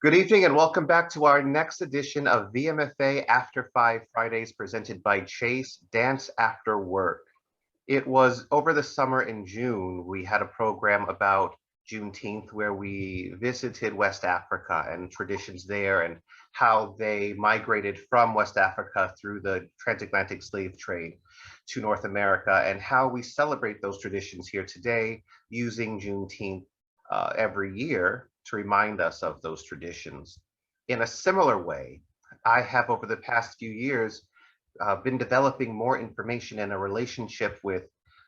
Good evening and welcome back to our next edition of VMFA After 5 Fridays presented by Chase Dance After Work. It was over the summer in June, we had a program about Juneteenth where we visited West Africa and traditions there and how they migrated from West Africa through the transatlantic slave trade to North America and how we celebrate those traditions here today using Juneteenth every year to remind us of those traditions. In a similar way, I have over the past few years been developing more information and a relationship with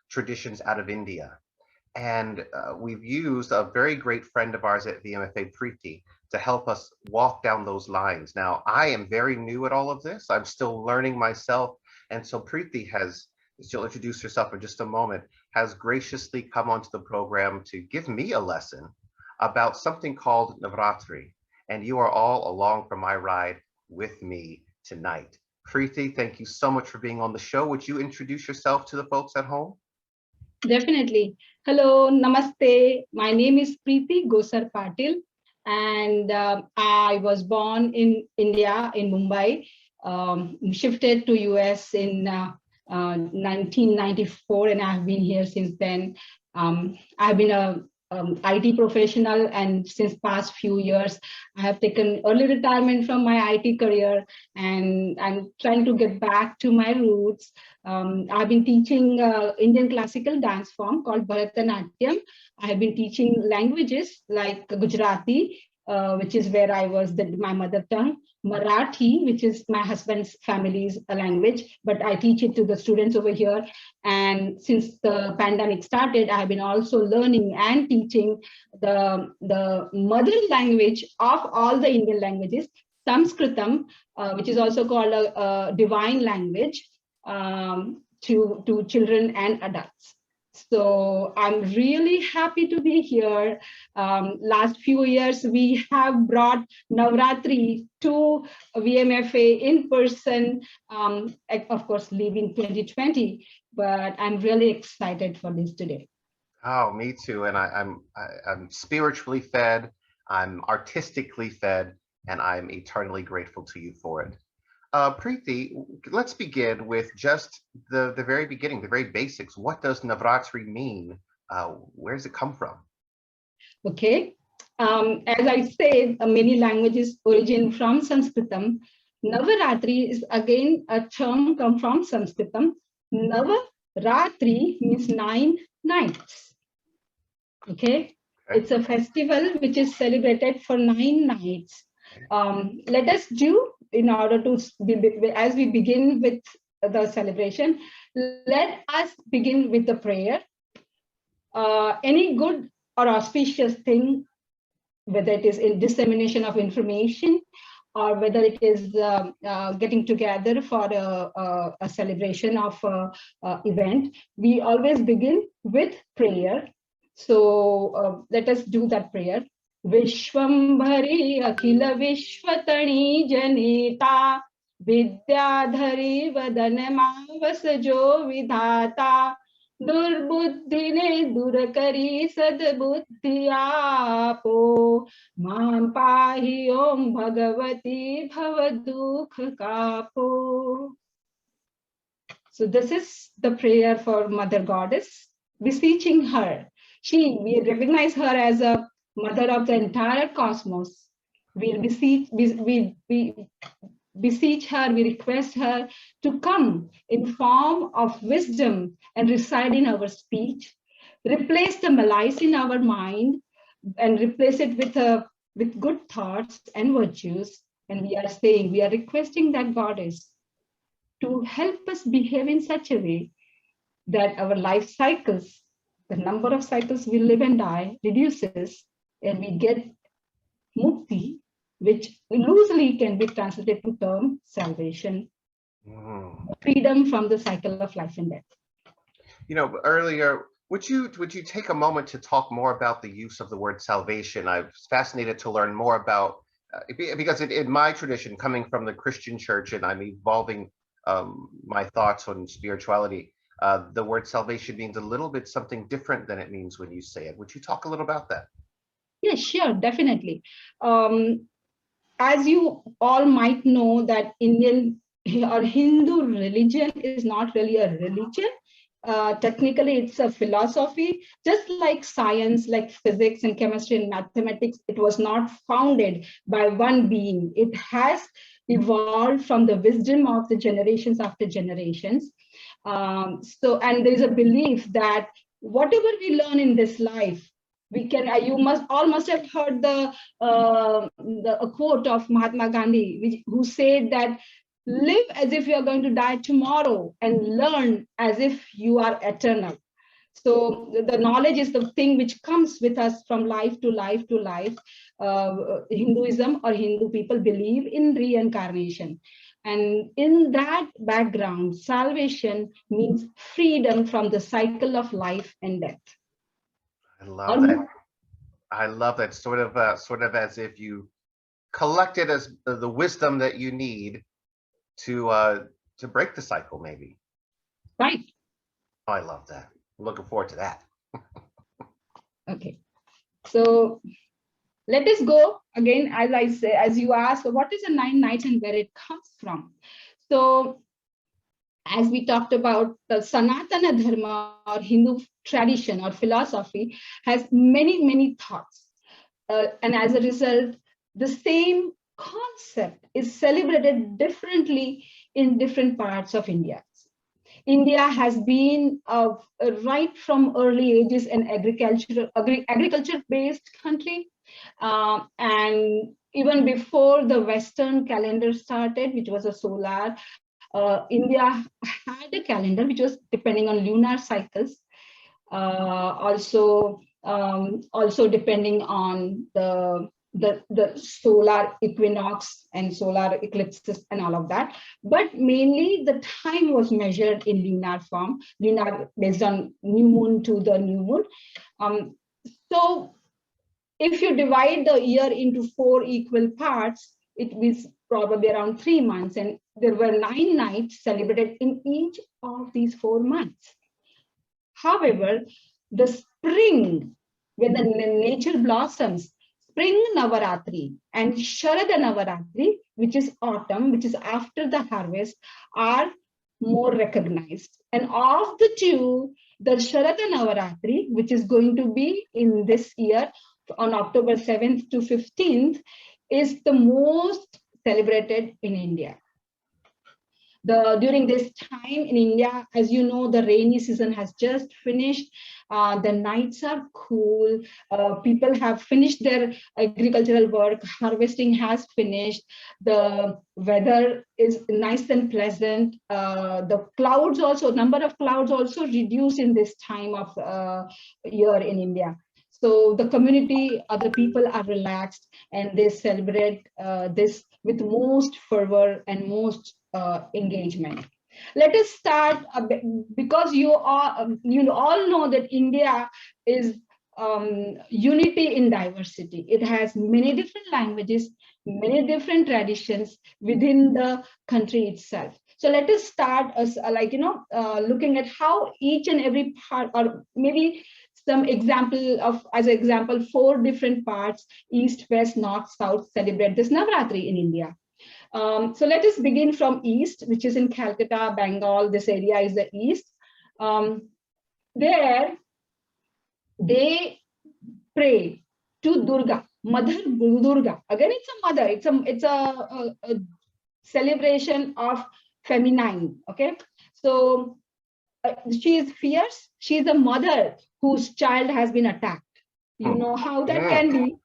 traditions out of India. And we've used a very great friend of ours at VMFA, Priti, to help us walk down those lines. Now, I am very new at all of this. I'm still learning myself. And so Priti has, she'll introduce herself in just a moment, has graciously come onto the program to give me a lesson about something called Navaratri. And you are all along for my ride with me tonight. Priti, thank you so much for being on the show. Would you introduce yourself to the folks at home? Definitely. Hello, namaste. My name is Priti Gosar-Patil, and I was born in India, in Mumbai, shifted to US in 1994, and I've been here since then. I've been a IT professional, and since past few years, I have taken early retirement from my IT career, and I'm trying to get back to my roots. I've been teaching Indian classical dance form called Bharatanatyam. I have been teaching languages like Gujarati, which is where I was my mother tongue, Marathi, which is my husband's family's language, but I teach it to the students over here. And since the pandemic started, I have been also learning and teaching the mother language of all the Indian languages, Sanskritam, which is also called a divine language, to children and adults. So I'm really happy to be here. Last few years, we have brought Navaratri to VMFA in person, of course, leaving 2020, but I'm really excited for this today. Oh, me too. And I'm spiritually fed, I'm artistically fed, and I'm eternally grateful to you for it. Priti, let's begin with just the very beginning, the very basics. What does Navaratri mean? Where does it come from? Okay. As I said, many languages origin from Sanskritam. Navaratri is again a term come from Sanskritam. Navaratri means 9 nights. Okay. It's a festival which is celebrated for 9 nights. Let us do, in order to, as we begin with the celebration, let us begin with the prayer. Any good or auspicious thing, whether it is in dissemination of information or whether it is getting together for a celebration of event, we always begin with prayer. So let us do that prayer. Vishwambhari Akhila Vishwatani Janita Vidyadhari Vadanamavasajo Vidhata Durbuddhine Durakari Sadbuddhi Apo Mam Pahi Om Bhagavati Bhavadukha Kapo. So this is the prayer for Mother Goddess, beseeching her. We recognize her as a mother of the entire cosmos. We beseech her, we request her to come in form of wisdom and reside in our speech, replace the malice in our mind and replace it with good thoughts and virtues. And we are saying, we are requesting that Goddess to help us behave in such a way that our life cycles, the number of cycles we live and die, reduces, and we get mukti, which loosely can be translated to term salvation, freedom from the cycle of life and death. You know, earlier, would you take a moment to talk more about the use of the word salvation? I was fascinated to learn more about, because in my tradition, coming from the Christian church, and I'm evolving my thoughts on spirituality, the word salvation means a little bit something different than it means when you say it. Would you talk a little about that? Yeah, sure, definitely. as you all might know that Indian or Hindu religion is not really a religion. Technically, it's a philosophy, just like science, like physics and chemistry and mathematics. It was not founded by one being. It has evolved from the wisdom of the generations after generations. And there is a belief that whatever we learn in this life, we can. You must have heard a quote of Mahatma Gandhi, who said that live as if you are going to die tomorrow and learn as if you are eternal. So the knowledge is the thing which comes with us from life to life to life. Hinduism or Hindu people believe in reincarnation. And in that background, salvation means freedom from the cycle of life and death. I love that. I love that, sort of as if you collected as the wisdom that you need to break the cycle, maybe. Right. Oh, I love that. I'm looking forward to that. Okay. So let us go again, as I say, as you ask, what is a 9 nights and where it comes from? So as we talked about, the Sanatana Dharma or Hindu tradition or philosophy has many, many thoughts. And as a result, the same concept is celebrated differently in different parts of India. India has been right from early ages an agriculture-based country. And even before the Western calendar started, which was a solar, India had a calendar which was depending on lunar cycles, also depending on the solar equinox and solar eclipses and all of that. But mainly the time was measured in lunar form, lunar based on new moon to the new moon. So if you divide the year into 4 equal parts, it was probably around 3 months, and there were 9 nights celebrated in each of these 4 months. However, the spring, when the nature blossoms, spring Navaratri and Sharada Navaratri, which is autumn, which is after the harvest, are more recognized. And of the two, the Sharada Navaratri, which is going to be in this year on October 7th to 15th, is the most celebrated in India. During this time in India, as you know, the rainy season has just finished. The nights are cool. People have finished their agricultural work. Harvesting has finished. The weather is nice and pleasant. The clouds also, number of clouds also reduce in this time of year in India. So the community, other people are relaxed and they celebrate this with most fervor and most engagement. Let us start because you all know that India is unity in diversity. It has many different languages, many different traditions within the country itself. So let us start as looking at how each and every part, or maybe some example of, as an example, 4 different parts, east, west, north, south, celebrate this Navaratri in India. So let us begin from east, which is in Calcutta, Bengal. This area is the east. There, they pray to Durga, Mother Durga. Again, it's a mother. It's a celebration of feminine. Okay, so she is fierce. She is a mother whose child has been attacked. You know how that can be.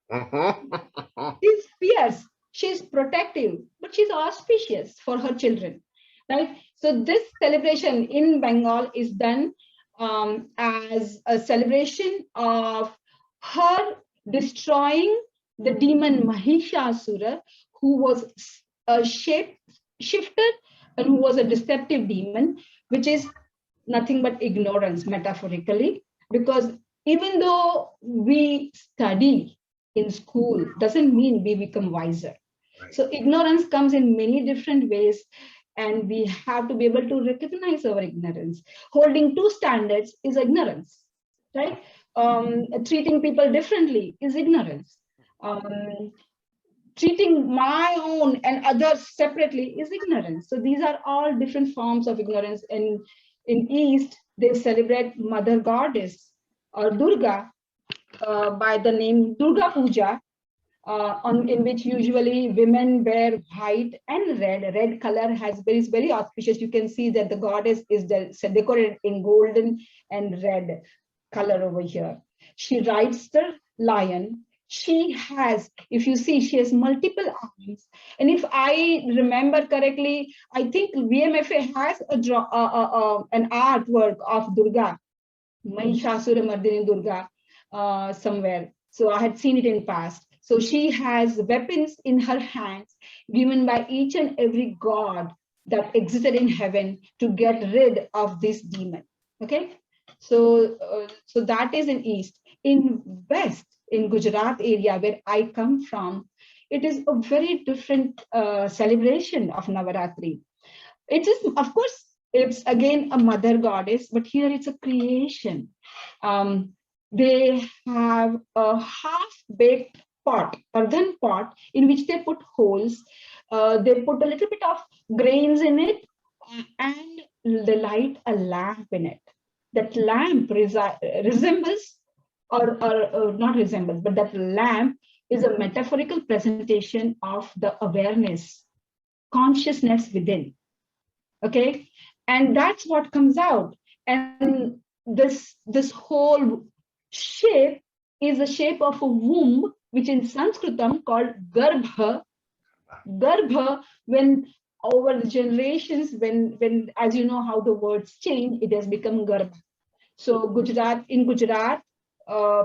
She's fierce. She's protective, but she's auspicious for her children, right? So this celebration in Bengal is done as a celebration of her destroying the demon Mahishasura, who was shifted and who was a deceptive demon, which is nothing but ignorance, metaphorically, because even though we study in school doesn't mean we become wiser. Right. So ignorance comes in many different ways, and we have to be able to recognize our ignorance. Holding 2 standards is ignorance, right? Treating people differently is ignorance. treating my own and others separately is ignorance. So these are all different forms of ignorance. And in East, they celebrate Mother Goddess or Durga by the name Durga Puja, in which usually women wear white and red. Red color is very auspicious. You can see that the goddess is decorated in golden and red color over here. She rides the lion. She has, if you see, she has multiple arms. And if I remember correctly, I think VMFA has an artwork of Durga, Mahishasura Mardini Durga, somewhere. So I had seen it in past. So she has weapons in her hands given by each and every god that existed in heaven to get rid of this demon. Okay, so so that is in East. In West, in Gujarat area where I come from, it is a very different celebration of Navaratri. It is, of course, it's again a mother goddess, but here it's a creation. They have a half-baked pot, earthen pot, in which they put holes. They put a little bit of grains in it, and they light a lamp in it. That lamp resembles, or not resembles, but that lamp is a metaphorical presentation of the awareness, consciousness within. Okay, and that's what comes out. And this whole shape is a shape of a womb, which in Sanskritam called garbha. Garbha, when over the generations, when as you know how the words change, it has become garba. So in Gujarat,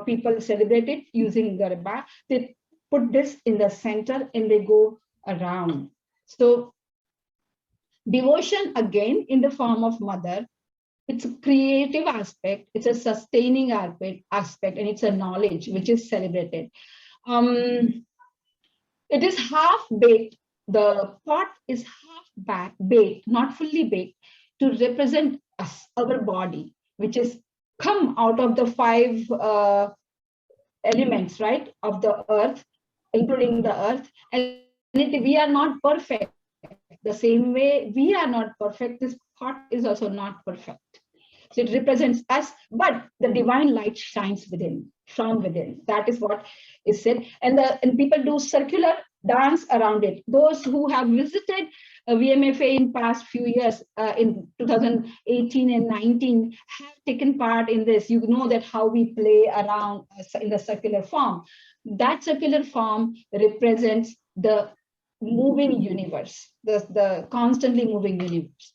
people celebrate it using garba. They put this in the center and they go around. So devotion, again, in the form of mother, it's a creative aspect, it's a sustaining aspect, and it's a knowledge which is celebrated. It is half baked. The pot is half baked, not fully baked, to represent us, our body, which is come out of the five elements, right, of the earth, including the earth. And we are not perfect. The same way we are not perfect, this pot is also not perfect. So it represents us, but the divine light shines within, from within. That is what is said. And people do circular dance around it. Those who have visited VMFA in past few years, in 2018 and 19, have taken part in this. You know that how we play around in the circular form. That circular form represents the moving universe, the constantly moving universe.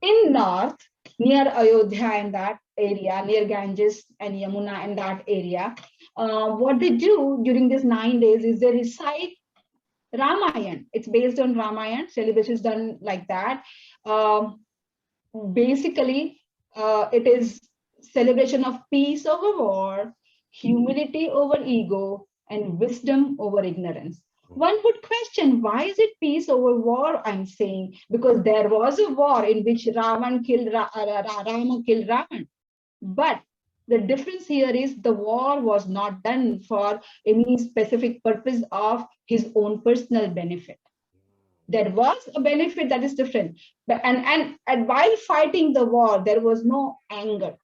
In north, near Ayodhya and that area, near Ganges and Yamuna and that area, what they do during these 9 days is they recite Ramayana. It's based on Ramayana. Celebration is done like that. Basically, it is celebration of peace over war, humility over ego, and wisdom over ignorance. One would question, why is it peace over war? I'm saying because there was a war in which Rama killed Ravan. But the difference here is the war was not done for any specific purpose of his own personal benefit. There was a benefit that is different. But and while fighting the war, there was no anger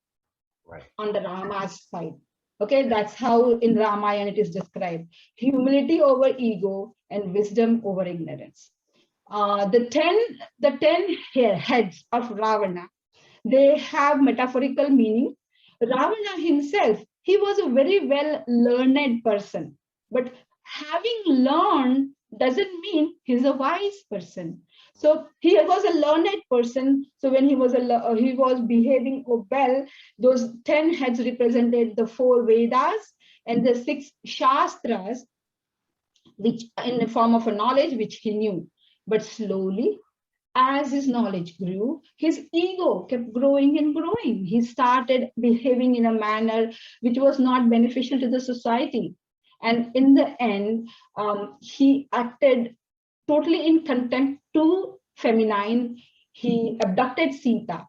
on the Rama's side. Okay, that's how in Ramayana it is described. Humility over ego and wisdom over ignorance. The 10 heads of Ravana, they have metaphorical meaning. Ravana himself, he was a very well learned person, but having learned doesn't mean he's a wise person. So he was a learned person. So when he was behaving well, those 10 heads represented the 4 Vedas and the 6 Shastras, which in the form of a knowledge which he knew. But slowly, as his knowledge grew, his ego kept growing and growing. He started behaving in a manner which was not beneficial to the society. And in the end, he acted totally in contempt to feminine. He abducted Sita.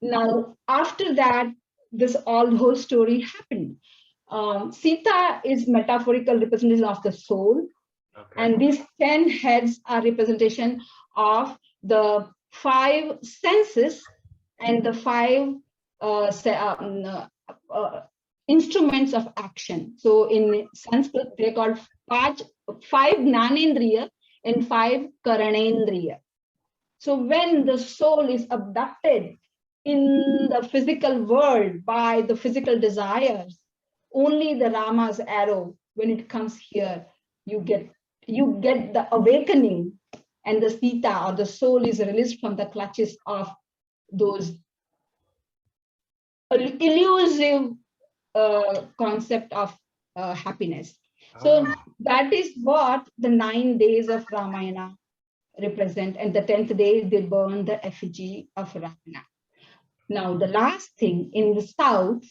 Now, after that, this whole story happened. Sita is metaphorical representation of the soul. Okay. And these 10 heads are representation of the 5 senses and the 5 instruments of action. So in Sanskrit, they're called 5 Gnanendriya and 5 Karanendriya. So when the soul is abducted in the physical world by the physical desires, only the Rama's arrow, when it comes here, you get the awakening, and the Sita or the soul is released from the clutches of those elusive concept of happiness. So that is what the 9 days of Ramayana represent, and the 10th day they burn the effigy of Ravana. Now the last thing in the south,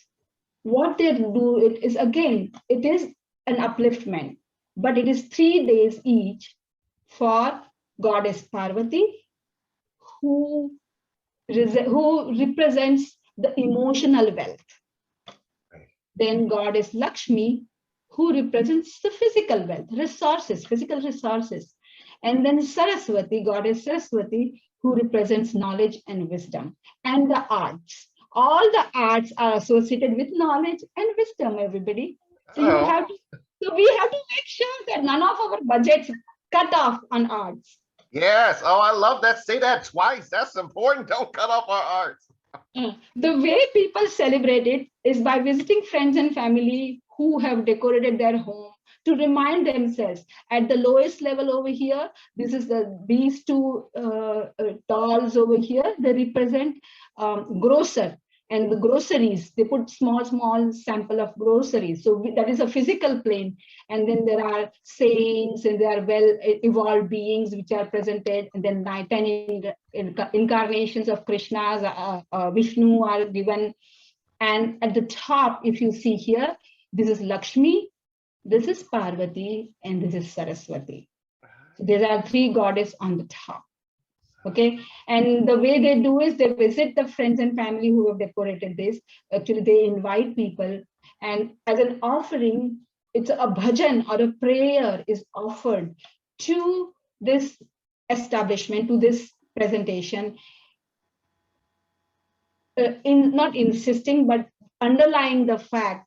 what they do it is, again, it is an upliftment, but it is 3 days each for goddess Parvati, who represents the emotional wealth. Then goddess Lakshmi, who represents the physical wealth, physical resources. And then Saraswati, goddess Saraswati, who represents knowledge and wisdom. And the arts. All the arts are associated with knowledge and wisdom, everybody. So we have to make sure that none of our budgets cut off on arts. Yes. Oh, I love that. Say that twice. That's important. Don't cut off our arts. The way people celebrate it is by visiting friends and family who have decorated their home, to remind themselves at the lowest level over here. This is these 2 dolls over here. They represent grocer and the groceries. They put small sample of groceries. So that is a physical plane. And then there are saints and there are well evolved beings which are presented. And then 10 incarnations of Krishna's, Vishnu are given. And at the top, if you see here, this is Lakshmi, this is Parvati, and this is Saraswati. So there are 3 goddesses on the top. Okay, and the way they do is they visit the friends and family who have decorated this. Actually, they invite people, and as an offering, it's a bhajan or a prayer is offered to this establishment, to this presentation, not insisting, but underlining the fact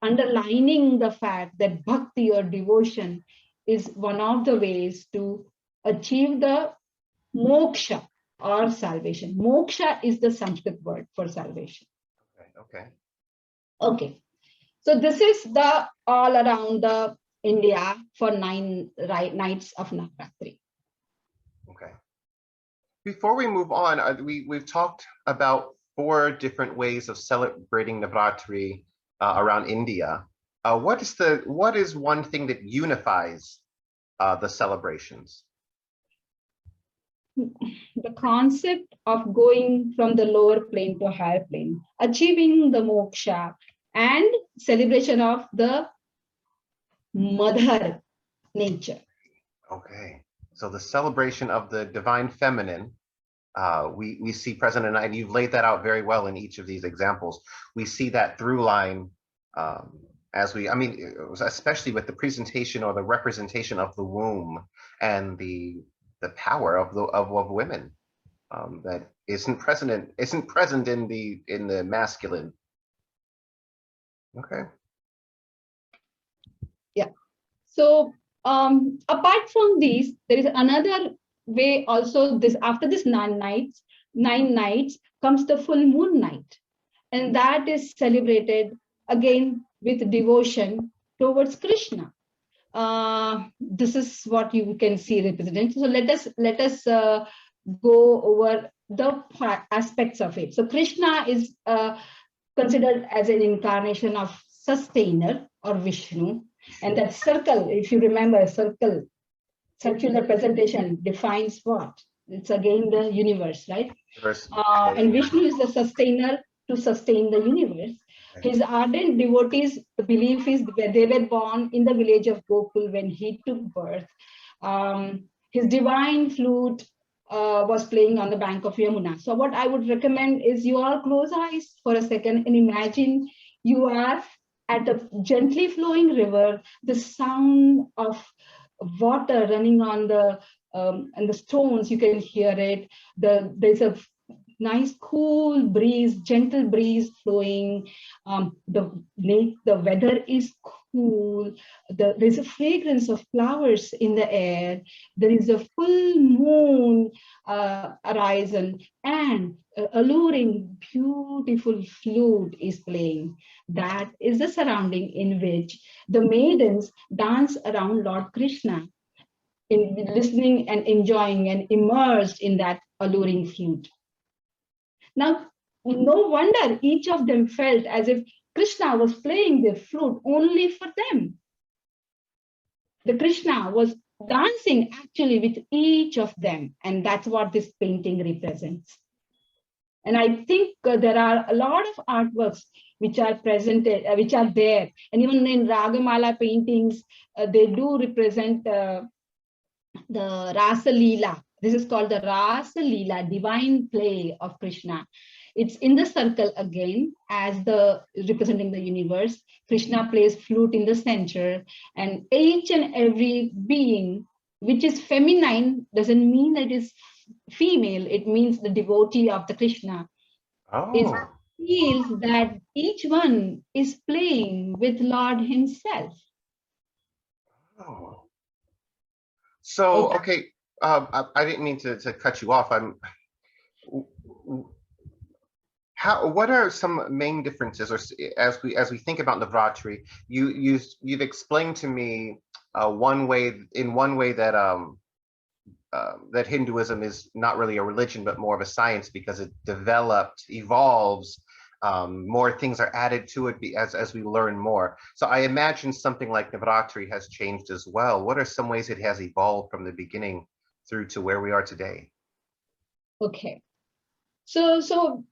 that bhakti or devotion is one of the ways to achieve the moksha or salvation. Moksha is the Sanskrit word for salvation. Okay. So this is the all around the India for 9 nights of Navaratri. Okay. Before we move on, we've talked about 4 different ways of celebrating Navaratri around India. What is one thing that unifies the celebrations? The concept of going from the lower plane to higher plane, achieving the moksha, and celebration of the mother nature. Okay, so the celebration of the divine feminine, we see present, and you've laid that out very well in each of these examples. We see that through line especially with the presentation or the representation of the womb and the power of women that isn't present in the masculine. Okay. Yeah. So apart from these, there is another way also. After this 9 nights comes the full moon night, and that is celebrated again with devotion towards Krishna. This is what you can see represented. So let us go over the aspects of it. So Krishna is considered as an incarnation of sustainer or Vishnu, and that circle, if you remember, circular presentation defines what? It's again the universe, right? And Vishnu is the sustainer to sustain the universe. His ardent devotees, the belief is they were born in the village of Gokul when he took birth. His divine flute was playing on the bank of Yamuna. So what I would recommend is you all close eyes for a second and imagine you are at a gently flowing river. The sound of water running on the and the stones, you can hear it. There's a nice cool breeze, gentle breeze flowing. The weather is cool. There's a fragrance of flowers in the air. There is a full moon horizon, and alluring, beautiful flute is playing. That is the surrounding in which the maidens dance around Lord Krishna, in listening and enjoying and immersed in that alluring flute. Now, no wonder each of them felt as if Krishna was playing the flute only for them. The Krishna was dancing actually with each of them, and that's what this painting represents. And I think there are a lot of artworks which are presented, which are there, and even in Ragamala paintings, they do represent the rasa lila. This is called the rasa lila, divine play of Krishna. It's in the circle again as the representing the universe. Krishna plays flute in the center, and each and every being which is feminine doesn't mean that it is female. It means the devotee of the Krishna. It feels that each one is playing with Lord himself. Oh. So, okay, I didn't mean to cut you off. What are some main differences, or as we think about Navaratri, you've explained to me one way that that Hinduism is not really a religion but more of a science, because it evolves. More things are added to it as we learn more. So I imagine something like Navaratri has changed as well. What are some ways it has evolved from the beginning through to where we are today? Okay, so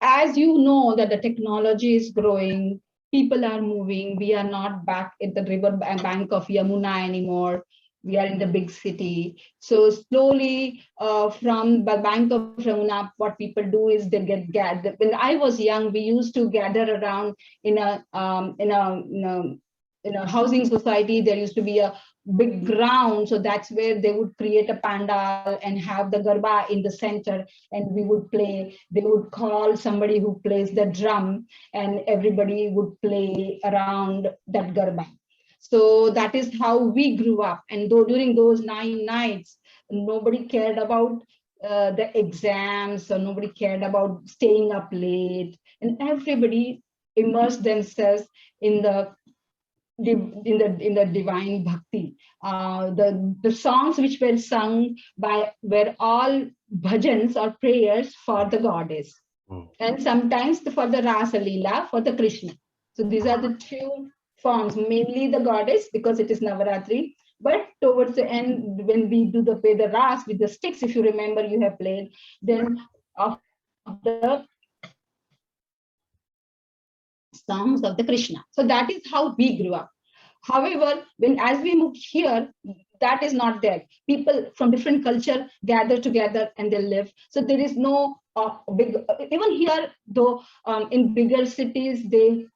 as you know that the technology is growing, people are moving. We are not back at the river bank of Yamuna anymore. We are in the big city. So slowly from the bank of Yamuna, what people do is they get gathered. When I was young, we used to gather around in a housing society. There used to be a big ground, so that's where they would create a pandal and have the garba in the center, and we would play. They would call somebody who plays the drum, and everybody would play around that garba. So that is how we grew up. And though during those 9 nights, nobody cared about the exams, or nobody cared about staying up late, and everybody immersed themselves in the divine bhakti. The songs which were sung were all bhajans or prayers for the goddess, and sometimes for the rasa lila, for the Krishna. So these are the two forms, mainly the goddess because it is Navaratri. But towards the end, when we do the ras with the sticks, if you remember, you have played, then of the songs of the Krishna. So that is how we grew up. However, as we moved here, that is not there. People from different culture gather together and they live. So there is no big, even here, though in bigger cities, they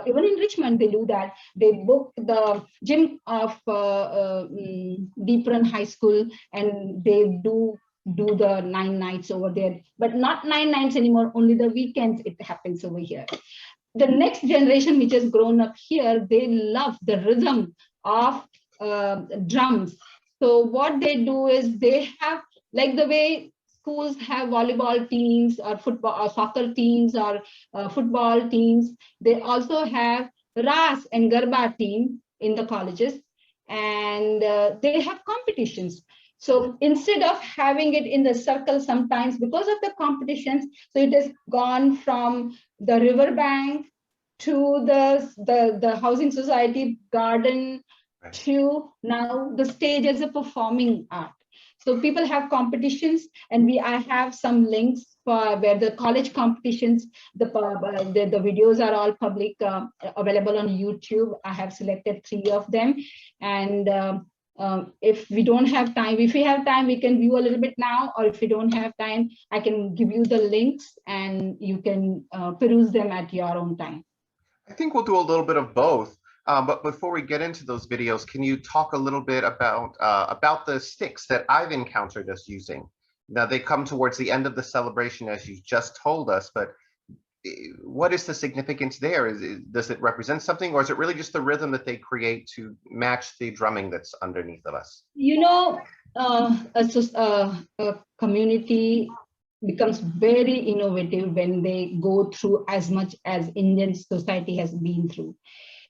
even in Richmond, they do that. They book the gym of Deepran High School, and they do the 9 nights over there, but not 9 nights anymore. Only the weekends it happens over here. The next generation, which has grown up here, they love the rhythm of drums. So what they do is they have, like the way schools have volleyball teams or football or soccer teams or football teams, they also have ras and garba team in the colleges, and they have competitions. So instead of having it in the circle, sometimes because of the competitions, so it has gone from the river bank to the housing society garden, to now the stage as a performing art. So people have competitions, and I have some links for where the college competitions, the videos are all public, available on YouTube. I have selected 3 of them, and if we don't have time, if we have time, we can view a little bit now, or if we don't have time, I can give you the links and you can peruse them at your own time. I think we'll do a little bit of both. But before we get into those videos, can you talk a little bit about the sticks that I've encountered us using? Now they come towards the end of the celebration, as you just told us, but what is the significance there? Does it represent something, or is it really just the rhythm that they create to match the drumming that's underneath of us? You know, a community becomes very innovative when they go through as much as Indian society has been through.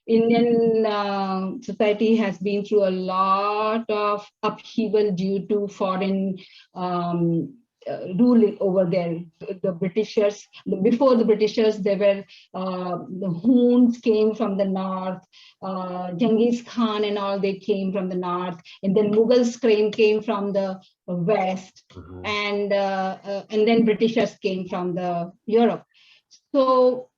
Indian society has been through a lot of upheaval due to foreign ruling over there. The Britishers, before the Britishers, there were the Huns came from the north, Genghis Khan and all, they came from the north, and then Mughals came from the west, Mhm. And then Britishers came from the Europe. So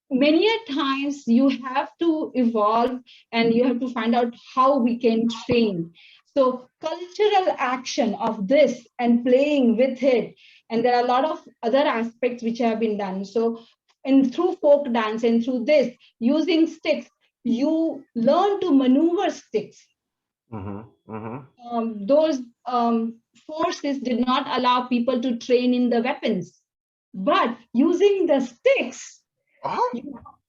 many a times you have to evolve and you have to find out how we can train. So cultural action of this and playing with it, and there are a lot of other aspects which have been done. So and through folk dance and through this using sticks, you learn to maneuver sticks. Mm-hmm. Mm-hmm. Those forces did not allow people to train in the weapons, but using the sticks, Oh,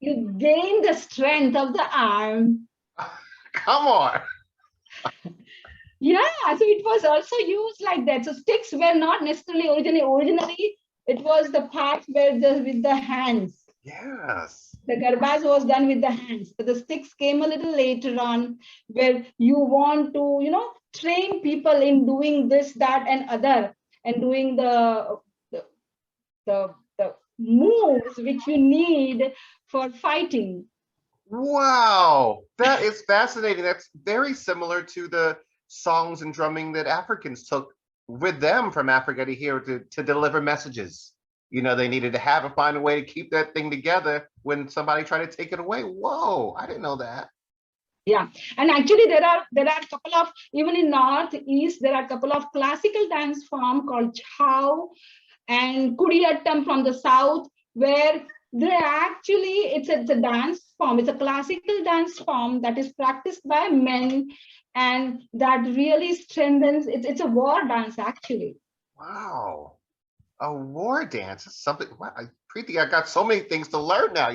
you gain the strength of the arm. come on. Yeah, so it was also used like that. So sticks were not necessarily originally it was the part where with the hands. Yes. The garbas was done with the hands, but the sticks came a little later on, where you want to, train people in doing this, that, and other, and doing the, the moves which you need for fighting. Wow, that is fascinating. That's very similar to the songs and drumming that Africans took with them from Africa to here to deliver messages. They needed to find a way to keep that thing together when somebody tried to take it away. Whoa, I didn't know that. Yeah, and actually there are a couple of, even in Northeast, there are a couple of classical dance form called Chow and Kudiyattam from the south, where they actually, it's a dance form, it's a classical dance form that is practiced by men, and that really strengthens, it's a war dance actually. Wow, a war dance is something. Wow, Preeti, I got so many things to learn now.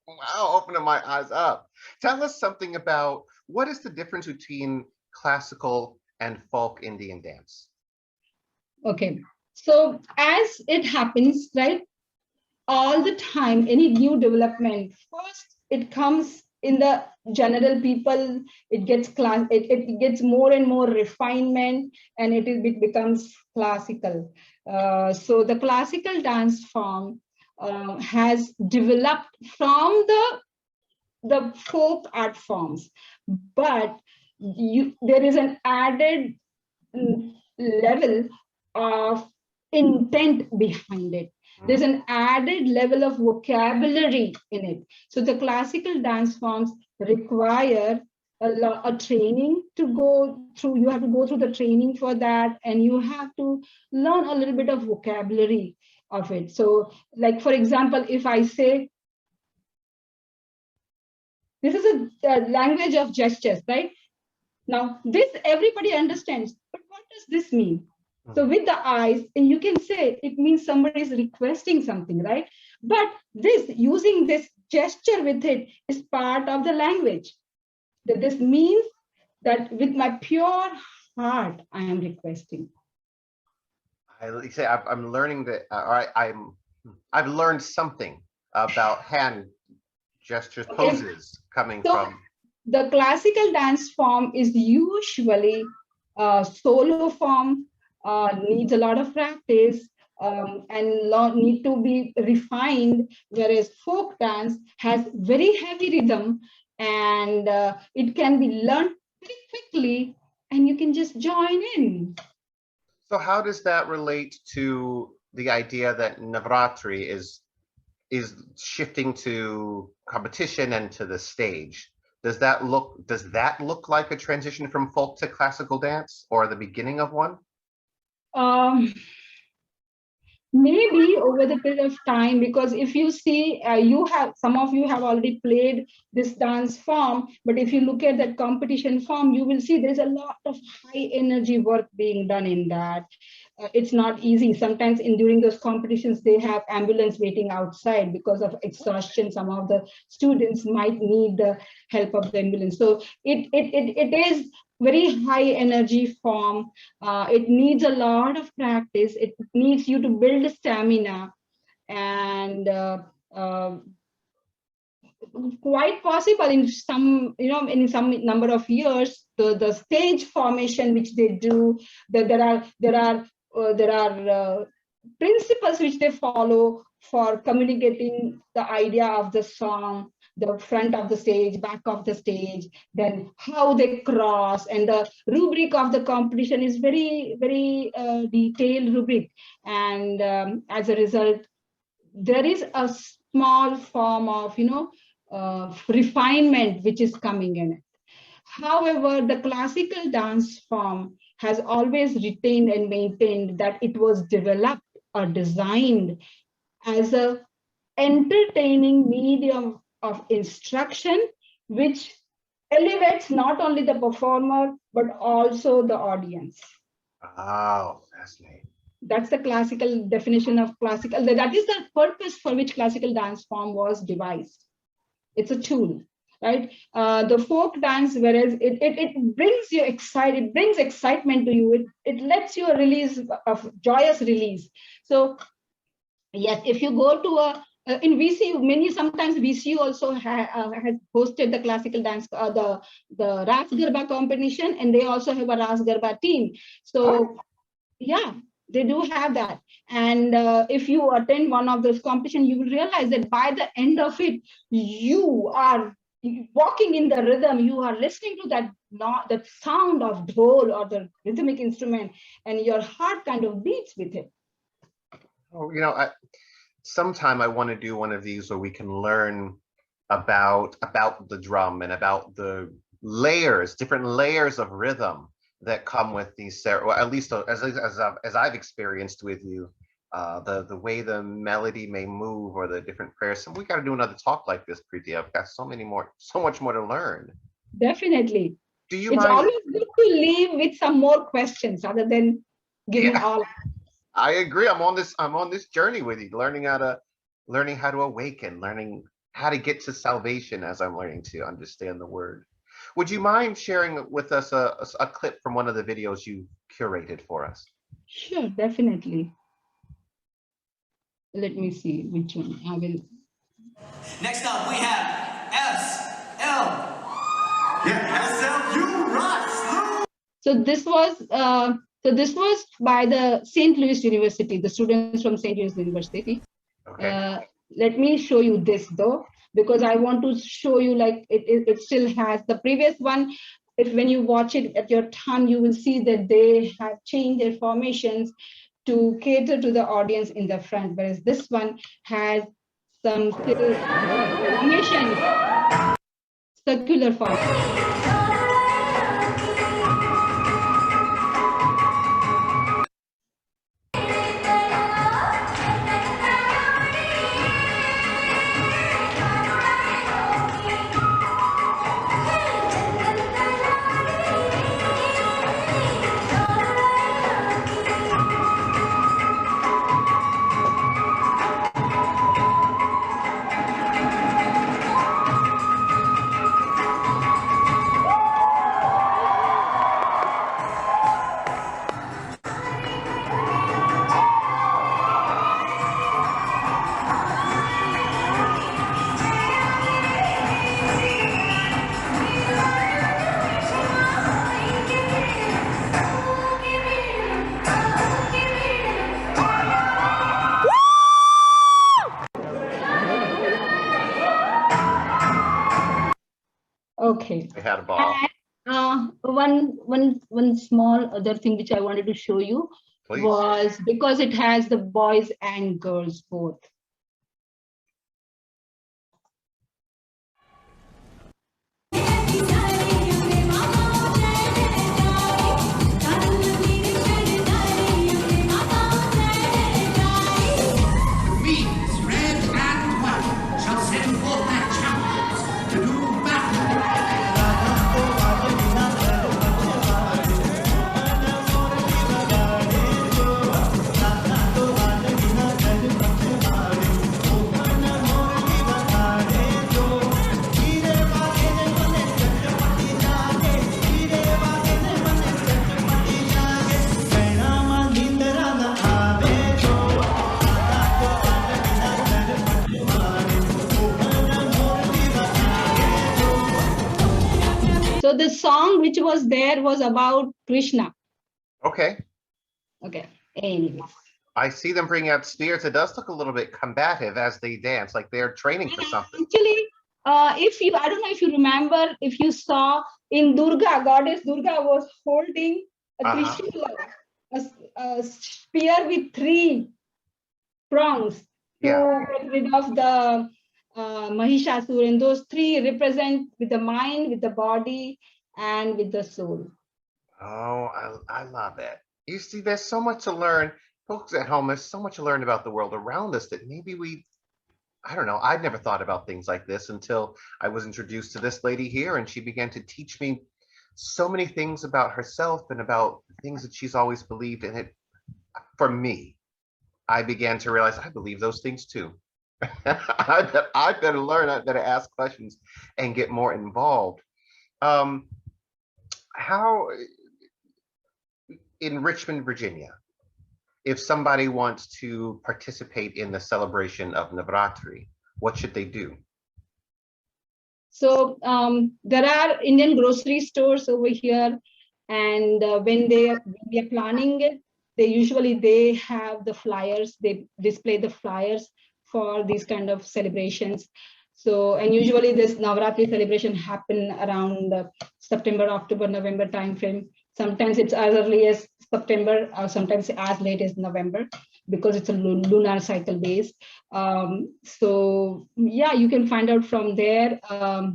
Wow, opening my eyes up. Tell us something about what is the difference between classical and folk Indian dance? Okay, so as it happens, right, all the time, any new development, first it comes in the general people, it gets it gets more and more refinement, and it becomes classical. So the classical dance form has developed from the folk art forms, but there is an added level of intent behind it. There's an added level of vocabulary in it. So the classical dance forms require a training to go through. You have to go through the training for that, and you have to learn a little bit of vocabulary of it. So, like for example, if I say, this is a language of gestures, right? Now, this everybody understands, but what does this mean? So with the eyes, and you can say it means somebody is requesting something, right? But using this gesture with it is part of the language. That this means that with my pure heart, I am requesting. I say I'm learning that, I've learned something about hand gestures, Okay. poses coming So from. the classical dance form is usually a solo form, needs a lot of practice, and need to be refined, whereas folk dance has very heavy rhythm, and it can be learned very quickly, and you can just join in. So how does that relate to the idea that Navaratri is shifting to competition and to the stage? Does that look like a transition from folk to classical dance, or the beginning of one? Um, Maybe over the period of time, because if you see, some of you have already played this dance form, but if you look at that competition form, you will see there's a lot of high energy work being done in that. It's not easy. Sometimes during those competitions, they have ambulance waiting outside because of exhaustion. Some of the students might need the help of the ambulance. So it is very high energy form. It needs a lot of practice. It needs you to build stamina, and quite possible in some, in some number of years, the stage formation which they do, that there are principles which they follow for communicating the idea of the song, the front of the stage, back of the stage, then how they cross, and the rubric of the competition is very, very detailed rubric. And as a result, there is a small form of, refinement which is coming in it. However, the classical dance form has always retained and maintained that it was developed or designed as a entertaining medium of instruction, which elevates not only the performer, but also the audience. Wow, fascinating. That's the classical definition of classical. That is the purpose for which classical dance form was devised. It's a tool, right? The folk dance, whereas it brings you excited, it brings excitement to you. It lets you a release of joyous release. So yes, if you go to in VCU, sometimes VCU also has hosted the classical dance, the Ras Garba competition, and they also have a Ras Garba team. So yeah, they do have that. And if you attend one of those competitions, you will realize that by the end of it, you are walking in the rhythm. You are listening to that sound of dhol or the rhythmic instrument, and your heart kind of beats with it. Oh, sometime I want to do one of these where we can learn about the drum and about the different layers of rhythm that come with these, or at least as I've experienced with you, the way the melody may move or the different prayers. So we got to do another talk like this, Priti. I've got so much more to learn. Definitely. Do you it's mind? Always good to leave with some more questions other than giving all. I agree. I'm on this journey with you, learning how to awaken, learning how to get to salvation as I'm learning to understand the word. Would you mind sharing with us a clip from one of the videos you curated for us? Sure, definitely. Let me see which one I will. Next up, we have SL. Yeah, SLU Russ. So this was by the St. Louis University, the students from St. Louis University. Okay. Let me show you this though, because I want to show you like it still has the previous one. When you watch it at your time, you will see that they have changed their formations to cater to the audience in the front, whereas this one has some formations, circular form. Okay. I had a ball. And, one small other thing which I wanted to show you. Please. Was because it has the boys and girls both. So the song which was there was about Krishna. Okay. Okay. Anyways. I see them bringing out spears. It does look a little bit combative as they dance, like they're training for something. Actually, I don't know if you remember, if you saw in Durga, goddess Durga was holding a Trishula, a spear with 3 prongs to get rid of the Mahishasur, and those 3 represent with the mind, with the body, and with the soul. Oh, I love it. You see, there's so much to learn. Folks at home, there's so much to learn about the world around us that maybe I don't know, I'd never thought about things like this until I was introduced to this lady here, and she began to teach me so many things about herself and about things that she's always believed in. It, for me, I began to realize I believe those things too. I better learn, I better ask questions and get more involved. How in Richmond, Virginia, if somebody wants to participate in the celebration of Navaratri, what should they do? So there are Indian grocery stores over here, and when we are planning it, they have the flyers. They display the flyers for these kind of celebrations. So, and usually this Navaratri celebration happen around September, October, November timeframe. Sometimes it's as early as September, or sometimes as late as November, because it's a lunar cycle based. So yeah, you can find out from there.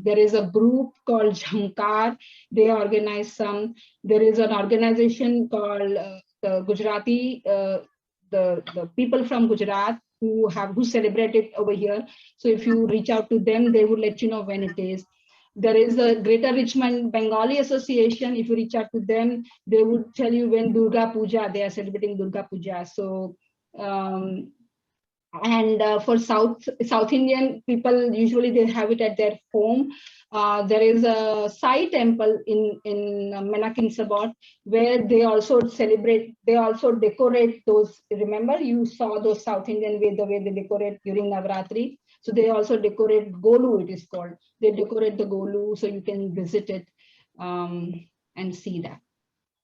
There is a group called Jhamkar. They organize some. There is an organization called the Gujarati, the people from Gujarat who celebrate it over here. So if you reach out to them, they would let you know when it is. There is a Greater Richmond Bengali Association. If you reach out to them, they would tell you when Durga Puja, they are celebrating Durga Puja. So, for South Indian people, usually they have it at their home. There is a Sai temple in Menakin Sabot where they also celebrate, they also decorate those. Remember, you saw those South Indian way, the way they decorate during Navaratri. So they also decorate Golu, it is called. They decorate the Golu, so you can visit it and see that.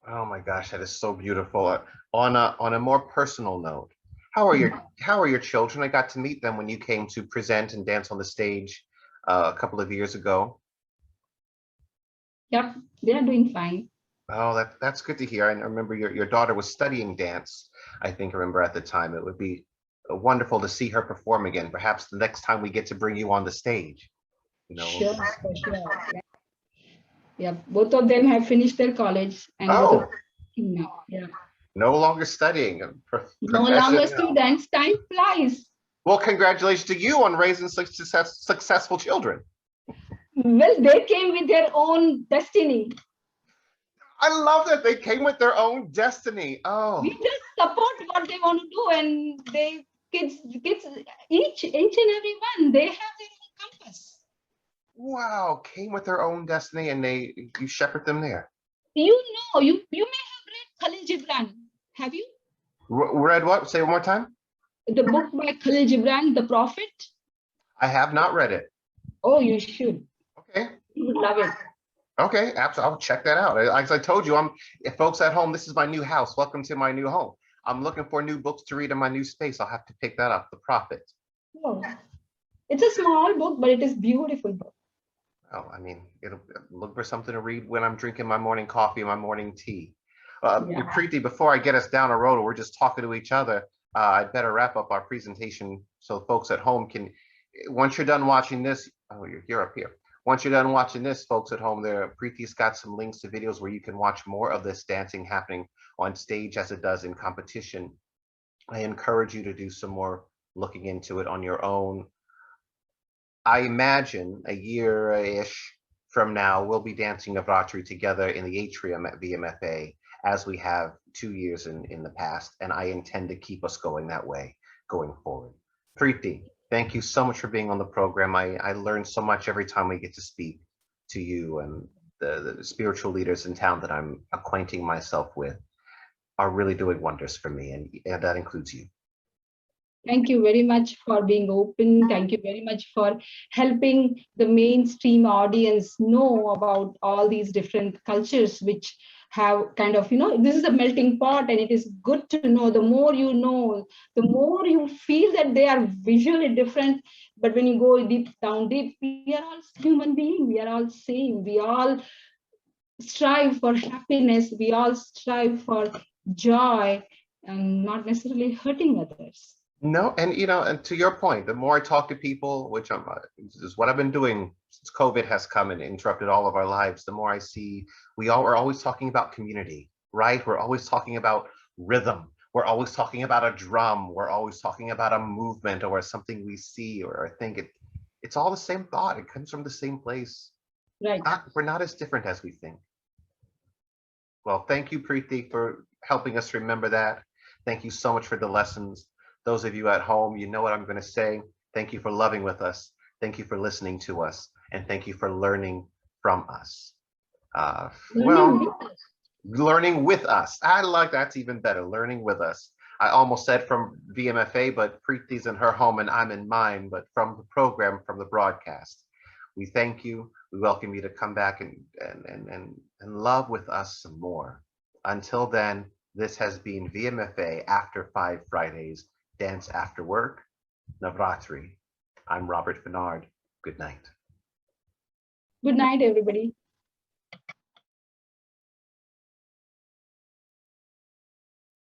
Oh my gosh, that is so beautiful. On a more personal note, how are your children? I got to meet them when you came to present and dance on the stage a couple of years ago. Yep, they are doing fine. Oh, that's good to hear. I remember your daughter was studying dance, I think I remember at the time. It would be wonderful to see her perform again. Perhaps the next time we get to bring you on the stage. You know. Sure, for sure. Yeah. Yeah, both of them have finished their college and both now. Yeah. No longer studying. No longer students. Time flies. Well, congratulations to you on raising successful children. Well, they came with their own destiny. I love that they came with their own destiny. Oh. We just support what they want to do, and kids, each and every one, they have their own compass. Wow, came with their own destiny, and you shepherd them there. You know, you may have read Khalil Gibran. Have you? Read what? Say it one more time. The book by Khalil Gibran, The Prophet. I have not read it. Oh, you should. Okay. You would love it. Okay, absolutely. I'll check that out. As I told you, folks at home, this is my new house. Welcome to my new home. I'm looking for new books to read in my new space. I'll have to pick that up. The Prophet. Oh, it's a small book, but it is a beautiful book. Oh, I mean, it'll look for something to read when I'm drinking my morning coffee and my morning tea. Priti, before I get us down a road, or we're just talking to each other, I'd better wrap up our presentation so folks at home can, once you're done watching this, oh, you're up here. Once you're done watching this, folks at home, Priti's got some links to videos where you can watch more of this dancing happening on stage as it does in competition. I encourage you to do some more looking into it on your own. I imagine a year-ish from now, we'll be dancing Navaratri together in the atrium at VMFA as we have 2 years in the past, and I intend to keep us going that way going forward. Priti, thank you so much for being on the program. I learn so much every time we get to speak to you, and the spiritual leaders in town that I'm acquainting myself with are really doing wonders for me, and that includes you. Thank you very much for being open. Thank you very much for helping the mainstream audience know about all these different cultures, which have kind of, this is a melting pot, and it is good to know. The more you know, the more you feel that they are visually different. But when you go down deep, we are all human beings. We are all same. We all strive for happiness. We all strive for joy and not necessarily hurting others. No, and and to your point, the more I talk to people, which is what I've been doing since COVID has come and interrupted all of our lives, the more I see we all are always talking about community, right? We're always talking about rhythm. We're always talking about a drum. We're always talking about a movement or something we see or think. It's all the same thought. It comes from the same place. Right. We're not as different as we think. Well, thank you, Preeti, for helping us remember that. Thank you so much for the lessons. Those of you at home, you know what I'm going to say. Thank you for loving with us. Thank you for listening to us. And thank you for learning from us. Learning with us. I like that's even better. Learning with us. I almost said from VMFA, but Preeti's in her home and I'm in mine, but from the program, from the broadcast. We thank you. We welcome you to come back and love with us some more. Until then, this has been VMFA After 5 Fridays, Dance After Work, Navaratri. I'm Robert Phanord. Good night. Good night, everybody.